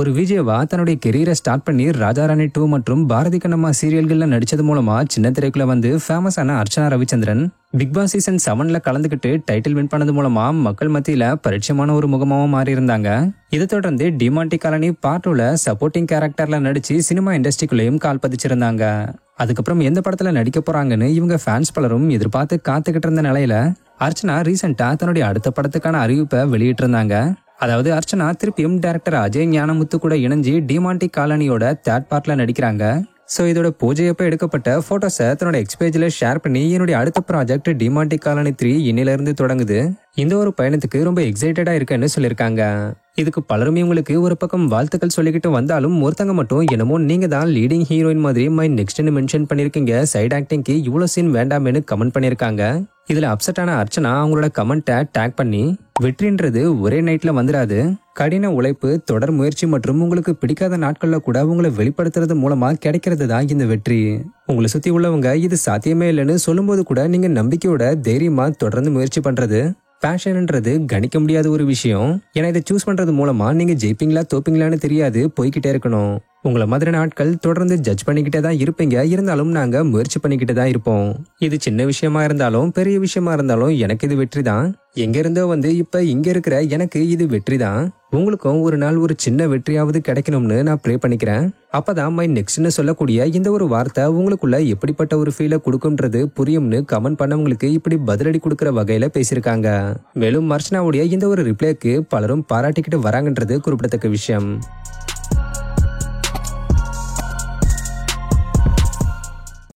ஒரு விஜயவா தன்னுடைய கெரியரை ஸ்டார்ட் பண்ணி ராஜாராணி 2 மற்றும் பாரதி கண்ணம்மா சீரியல்கள்ல நடிச்சது மூலமா சின்ன திரைக்குள்ள வந்து ஃபேமஸான Archana Ravichandran Big Boss season 7ல கலந்துக்கிட்டு டைட்டில் வின் பண்ணது மூலமா மக்கள் மத்தியில பரிச்சயமான ஒரு முகமாவும் மாறி இருந்தாங்க. இதை தொடர்ந்து டிமாண்டி காலனி பார்ட் 2ல சப்போர்ட்டிங் கேரக்டர்ல நடிச்சு சினிமா இண்டஸ்ட்ரிக்குள்ளேயும் கால் பதிச்சிருந்தாங்க. அதுக்கப்புறம் எந்த படத்துல நடிக்க போறாங்கன்னு இவங்க ஃபேன்ஸ் பலரும் எதிர்பார்த்து காத்துக்கிட்டு இருந்த நிலையில அர்ச்சனா ரீசெண்டா தன்னுடைய அடுத்த படத்துக்கான அறிவிப்பை வெளியிட்டு இருந்தாங்க. அதாவது அர்ச்சனா திருப்பியும் டைரக்டர் அஜய் ஞானமுத்து கூட இணைஞ்சு டிமாண்டி காலனியோட 3rd பார்ட்ல நடிக்கிறாங்க. சோ இதோட பூஜையப்ப எடுக்கப்பட்ட போட்டோஸை தன்னோட எக்ஸ்பேஜ்ல ஷேர் பண்ணி என்னுடைய அடுத்த ப்ராஜெக்ட் டிமாண்டி காலனி 3 இன்னில இருந்து தொடங்குது. இந்த ஒரு பயணத்துக்கு ரொம்ப எக்ஸைட்டடா இருக்கேன்னு சொல்லியிருக்காங்க. இதுக்கு பலருமே உங்களுக்கு ஒரு பக்கம் வாழ்த்துக்கள் சொல்லிக்கிட்டு வந்தாலும் ஒருத்தங்க மட்டும் என்னமோ நீங்க தான் லீடிங் ஹீரோயின் மாதிரி மை நெக்ஸ்ட்னு மென்ஷன் பண்ணிருக்கீங்க, சைட் ஆக்டிங்க்கு இவ்வளவு சீன் வேண்டாம்னு கமெண்ட் பண்ணிருக்காங்க. இதுல அப்செட்டான அர்ச்சனா அவங்களோட கமெண்ட்டை டேக் பண்ணி வெற்றின்றது ஒரே நைட்ல வந்துடாது, கடின உழைப்பு, தொடர் முயற்சி மற்றும் உங்களுக்கு பிடிக்காத நாட்கள்ல கூட உங்களை வெளிப்படுத்துறது மூலமா கிடைக்கிறது தான் இந்த வெற்றி. உங்களை சுத்தி உள்ளவங்க இது சாத்தியமே இல்லைன்னு சொல்லும்போது கூட நீங்க நம்பிக்கையோட தைரியமா தொடர்ந்து முயற்சி பண்றது பேஷன்ன்றது கணிக்க முடியாத ஒரு விஷயம். ஏன்னா இதை சூஸ் பண்றது மூலமா நீங்க ஜெயிப்பீங்களா தோப்பீங்களான்னு தெரியாது, போய்கிட்டே இருக்கணும். உங்களை மாதிரி ஆட்கள் தொடர்ந்து ஜட்ஜ் பண்ணிக்கிட்டே தான் இருப்பீங்க, இருந்தாலும் நாங்க முயற்சி பண்ணிக்கிட்டே தான் இருப்போம். இது சின்ன விஷயமா இருந்தாலும் பெரிய விஷயமா இருந்தாலும் எனக்கு இது வெற்றி தான். எங்க இருந்தோ வந்து இப்ப இங்க இருக்கிற எனக்கு இது வெற்றி தான். உங்களுக்கும் ஒரு நாள் ஒரு சின்ன வெற்றியாவது கிடைக்கணும்னு நான் ப்ரே பண்ணிக்கிறேன். அப்பதான் மை நெக்ஸ்ட்னு சொல்லக்கூடிய இந்த ஒரு வார்த்தை உங்களுக்குள்ள எப்படிப்பட்ட ஒரு ஃபீலை கொடுக்கும்ன்றது புரியும்னு கமெண்ட் பண்ணவங்களுக்கு இப்படி பதிலடி கொடுக்கற வகையில பேசியிருக்காங்க. மேலும் அர்ச்சனாவுடைய இந்த ஒரு ரிப்ளைக்கு பலரும் பாராட்டிக்கிட்டு வராங்கன்றது குறிப்பிடத்தக்க விஷயம்.